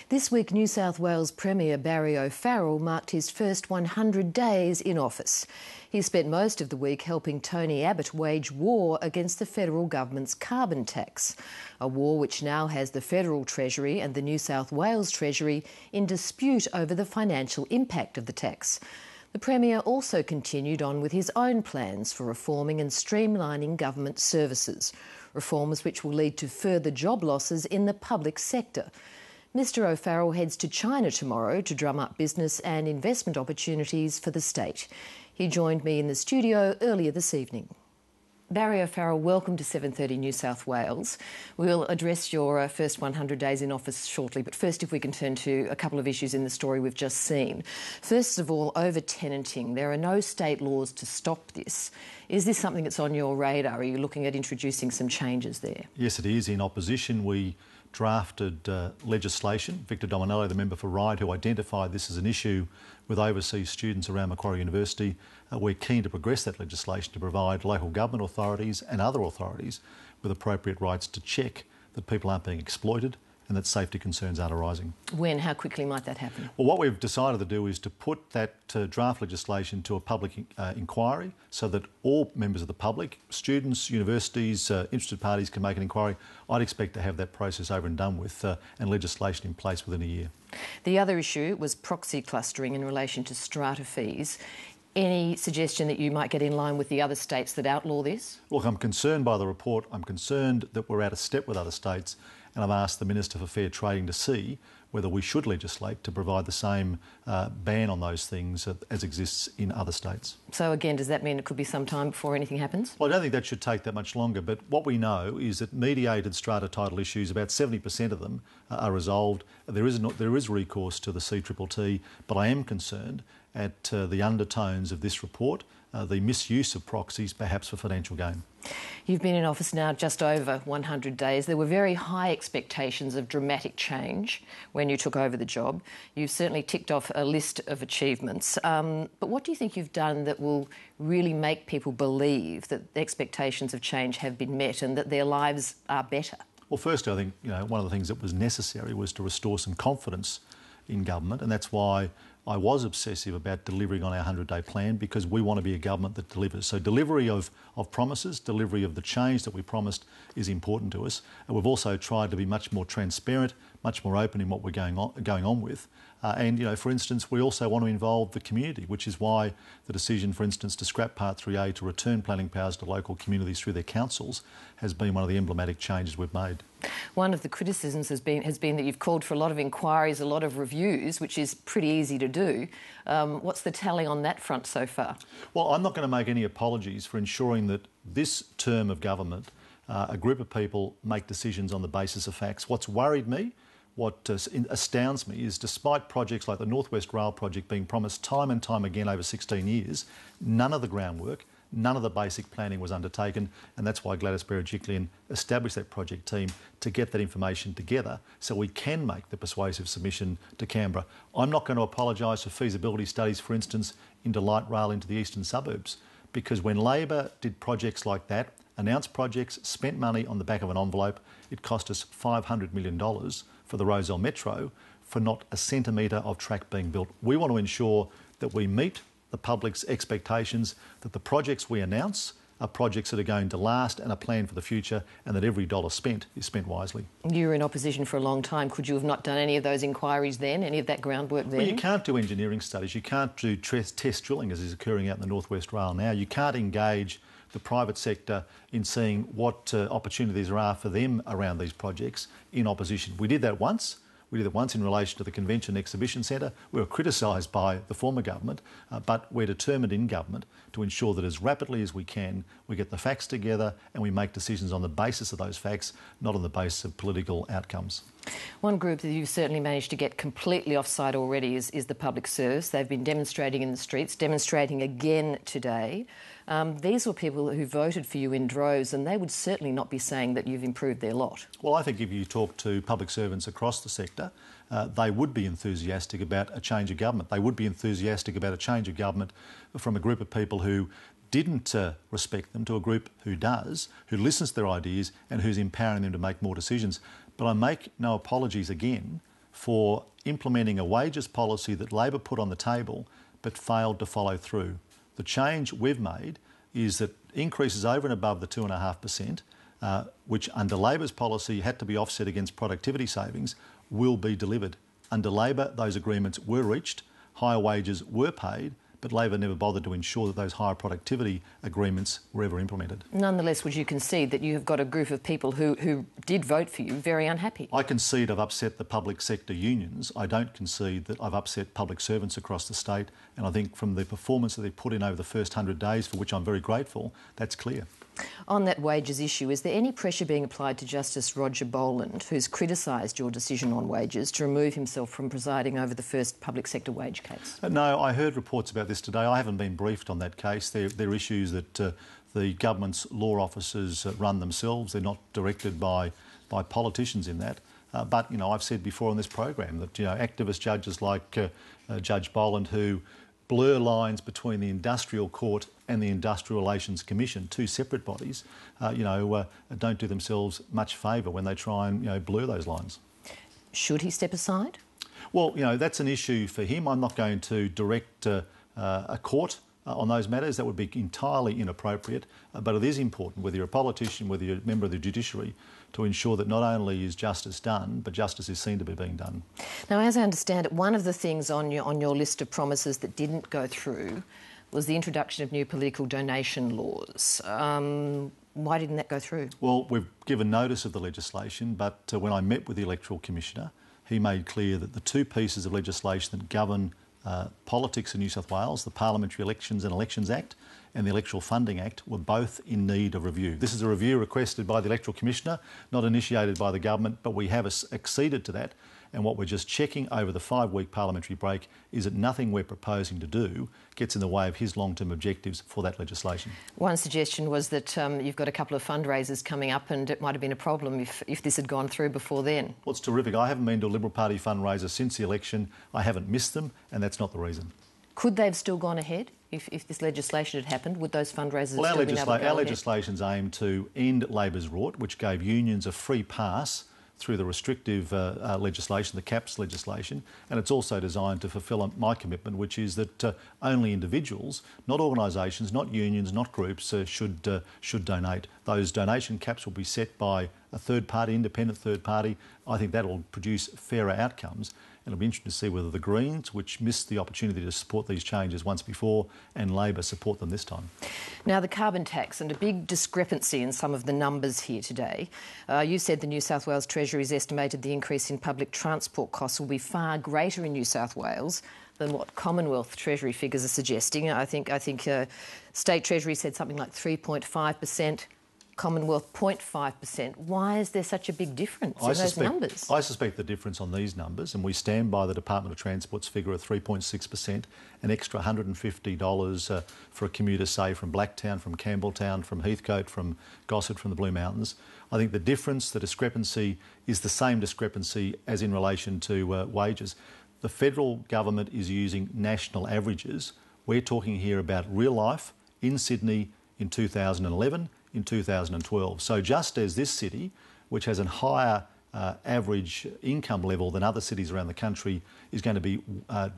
This week, New South Wales Premier Barry O'Farrell marked his first 100 days in office. He spent most of the week helping Tony Abbott wage war against the federal government's carbon tax, a war which now has the Federal Treasury and the New South Wales Treasury in dispute over the financial impact of the tax. The Premier also continued on with his own plans for reforming and streamlining government services, reforms which will lead to further job losses in the public sector. Mr O'Farrell heads to China tomorrow to drum up business and investment opportunities for the state. He joined me in the studio earlier this evening. Barry O'Farrell, welcome to 7:30 New South Wales. We'll address your first 100 days in office shortly, but first if we can turn to a couple of issues in the story we've just seen. First of all, over tenanting. There are no state laws to stop this. Is this something that's on your radar? Are you looking at introducing some changes there? Yes, it is. In opposition, we drafted legislation. Victor Dominello, the member for Ryde, who identified this as an issue with overseas students around Macquarie University. We're keen to progress that legislation to provide local government authorities and other authorities with appropriate rights to check that people aren't being exploited and that safety concerns aren't arising. When? How quickly might that happen? Well, what we've decided to do is to put that draft legislation to a public inquiry so that all members of the public, students, universities, interested parties can make an inquiry. I'd expect to have that process over and done with and legislation in place within a year. The other issue was proxy clustering in relation to strata fees. Any suggestion that you might get in line with the other states that outlaw this? Look, I'm concerned by the report. I'm concerned that we're out of step with other states, and I've asked the Minister for Fair Trading to see whether we should legislate to provide the same ban on those things as exists in other states. So again, does that mean it could be some time before anything happens? Well, I don't think that should take that much longer, but what we know is that mediated strata title issues, about 70% of them are resolved. There is recourse to the CTTT, but I am concerned at the undertones of this report, the misuse of proxies, perhaps for financial gain. You've been in office now just over 100 days. There were very high expectations of dramatic change when you took over the job. You've certainly ticked off a list of achievements. But what do you think you've done that will really make people believe that the expectations of change have been met and that their lives are better? Well, firstly, I think one of the things that was necessary was to restore some confidence in government, and that's why I was obsessive about delivering on our 100-day plan, because we want to be a government that delivers. So delivery of promises, delivery of the change that we promised is important to us. And we've also tried to be much more transparent, much more open in what we're going on with. For instance, we also want to involve the community, which is why the decision, for instance, to scrap Part 3A to return planning powers to local communities through their councils has been one of the emblematic changes we've made. One of the criticisms has been that you've called for a lot of inquiries, a lot of reviews, which is pretty easy to do. What's the tally on that front so far? Well, I'm not going to make any apologies for ensuring that this term of government, a group of people make decisions on the basis of facts. What's worried me, what astounds me, is despite projects like the North West Rail project being promised time and time again over 16 years, none of the groundwork, none of the basic planning was undertaken, and that's why Gladys Berejiklian established that project team to get that information together so we can make the persuasive submission to Canberra. I'm not going to apologise for feasibility studies, for instance, into light rail into the eastern suburbs, because when Labor did projects like that, announced projects, spent money on the back of an envelope, it cost us $500 million for the Rozelle Metro for not a centimetre of track being built. We want to ensure that we meet the public's expectations, that the projects we announce are projects that are going to last and are planned for the future, and that every dollar spent is spent wisely. You were in opposition for a long time. Could you have not done any of those inquiries then, any of that groundwork then? Well, you can't do engineering studies. You can't do test drilling, as is occurring out in the North West Rail now. You can't engage the private sector in seeing what opportunities there are for them around these projects in opposition. We did that once. We did it once in relation to the Convention Exhibition Centre. We were criticised by the former government, but we're determined in government to ensure that as rapidly as we can, we get the facts together and we make decisions on the basis of those facts, not on the basis of political outcomes. One group that you've certainly managed to get completely offside already is the public service. They've been demonstrating in the streets, demonstrating again today. These were people who voted for you in droves, and they would certainly not be saying that you've improved their lot. Well, I think if you talk to public servants across the sector, they would be enthusiastic about a change of government. They would be enthusiastic about a change of government from a group of people who didn't respect them to a group who does, who listens to their ideas and who's empowering them to make more decisions. But I make no apologies again for implementing a wages policy that Labor put on the table but failed to follow through. The change we've made is that increases over and above the 2.5%, which under Labor's policy had to be offset against productivity savings, will be delivered. Under Labor, those agreements were reached, higher wages were paid, but Labor never bothered to ensure that those higher productivity agreements were ever implemented. Nonetheless, would you concede that you have got a group of people who did vote for you very unhappy? I concede I've upset the public sector unions. I don't concede that I've upset public servants across the state, and I think from the performance that they've put in over the first 100 days, for which I'm very grateful, that's clear. On that wages issue, is there any pressure being applied to Justice Roger Boland, who's criticised your decision on wages, to remove himself from presiding over the first public sector wage case? No, I heard reports about this today. I haven't been briefed on that case. They're issues that the government's law officers run themselves. They're not directed by politicians in that. But, you know, I've said before on this program that, you know, activist judges like Judge Boland, who blur lines between the Industrial Court and the Industrial Relations Commission, two separate bodies, don't do themselves much favour when they try and, you know, blur those lines. Should he step aside? Well, you know, that's an issue for him. I'm not going to direct a court on those matters. That would be entirely inappropriate. But it is important, whether you're a politician, whether you're a member of the judiciary, to ensure that not only is justice done, but justice is seen to be being done. Now, as I understand it, one of the things on your list of promises that didn't go through was the introduction of new political donation laws. Why didn't that go through? Well, we've given notice of the legislation, but when I met with the Electoral Commissioner, he made clear that the two pieces of legislation that govern politics in New South Wales, the Parliamentary Elections and Elections Act and the Electoral Funding Act, were both in need of review. This is a review requested by the Electoral Commissioner, not initiated by the government, but we have acceded to that. And what we're just checking over the 5-week parliamentary break is that nothing we're proposing to do gets in the way of his long-term objectives for that legislation. One suggestion was that you've got a couple of fundraisers coming up and it might have been a problem if this had gone through before then. Well, it's terrific. I haven't been to a Liberal Party fundraiser since the election. I haven't missed them, and that's not the reason. Could they have still gone ahead if this legislation had happened? Would those fundraisers well, still been able to go ahead? Our legislation's aimed to end Labor's rort, which gave unions a free pass through the restrictive legislation, the CAPS legislation, and it's also designed to fulfil my commitment, which is that only individuals, not organisations, not unions, not groups, should donate. Those donation caps will be set by a third party, independent third party. I think that will produce fairer outcomes. And it'll be interesting to see whether the Greens, which missed the opportunity to support these changes once before, and Labor support them this time. Now, the carbon tax, and a big discrepancy in some of the numbers here today. You said the New South Wales Treasury's estimated the increase in public transport costs will be far greater in New South Wales than what Commonwealth Treasury figures are suggesting. I think State Treasury said something like 3.5%. Commonwealth 0.5%. Why is there such a big difference in those numbers? I suspect the difference on these numbers, and we stand by the Department of Transport's figure of 3.6%, an extra $150 for a commuter, say, from Blacktown, from Campbelltown, from Heathcote, from Gosford, from the Blue Mountains. I think the difference, the discrepancy, is the same discrepancy as in relation to wages. The federal government is using national averages. We're talking here about real life in Sydney in 2011, in 2012. So just as this city, which has a higher average income level than other cities around the country, is going to be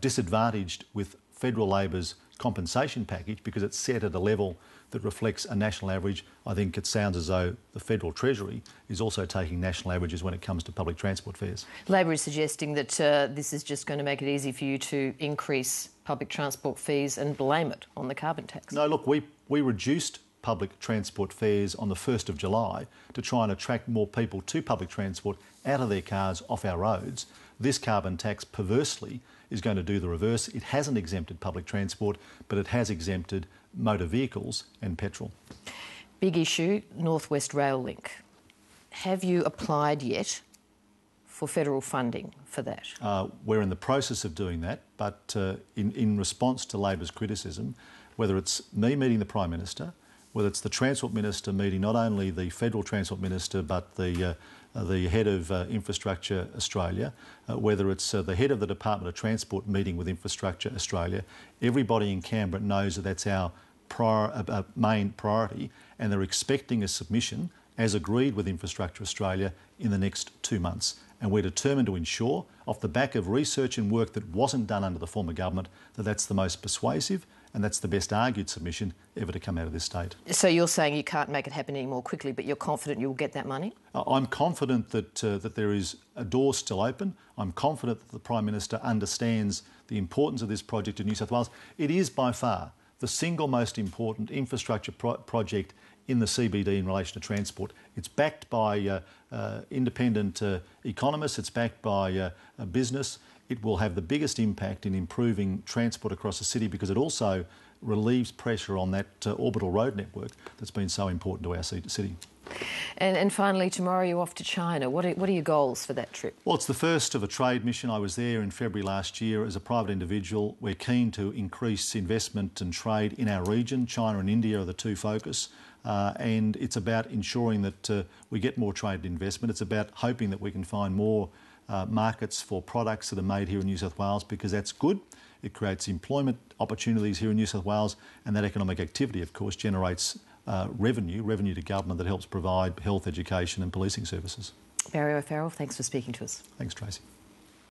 disadvantaged with federal Labor's compensation package because it's set at a level that reflects a national average, I think it sounds as though the Federal Treasury is also taking national averages when it comes to public transport fares. Labor is suggesting that this is just going to make it easy for you to increase public transport fees and blame it on the carbon tax. No, look, we reduced public transport fares on the 1st of July to try and attract more people to public transport out of their cars, off our roads. This carbon tax, perversely, is going to do the reverse. It hasn't exempted public transport, but it has exempted motor vehicles and petrol. Big issue, North West Rail Link. Have you applied yet for federal funding for that? We're in the process of doing that, but in response to Labor's criticism, whether it's me meeting the Prime Minister, whether it's the Transport Minister meeting not only the Federal Transport Minister but the head of Infrastructure Australia, whether it's the head of the Department of Transport meeting with Infrastructure Australia, everybody in Canberra knows that that's our main priority, and they're expecting a submission, as agreed with Infrastructure Australia, in the next 2 months. and we're determined to ensure, off the back of research and work that wasn't done under the former government, that that's the most persuasive and that's the best argued submission ever to come out of this state. So you're saying you can't make it happen any more quickly, but you're confident you'll get that money? I'm confident that there is a door still open. I'm confident that the Prime Minister understands the importance of this project in New South Wales. It is by far the single most important infrastructure project in the CBD in relation to transport. It's backed by independent economists, it's backed by business. It will have the biggest impact in improving transport across the city because it also relieves pressure on that orbital road network that's been so important to our city. And finally, tomorrow you're off to China. What are your goals for that trip? Well, it's the first of a trade mission. I was there in February last year as a private individual. We're keen to increase investment and trade in our region. China and India are the two focus. And it's about ensuring that we get more trade investment. It's about hoping that we can find more markets for products that are made here in New South Wales because that's good. It creates employment opportunities here in New South Wales, and that economic activity, of course, generates revenue to government that helps provide health, education and policing services. Barry O'Farrell, thanks for speaking to us. Thanks, Tracy.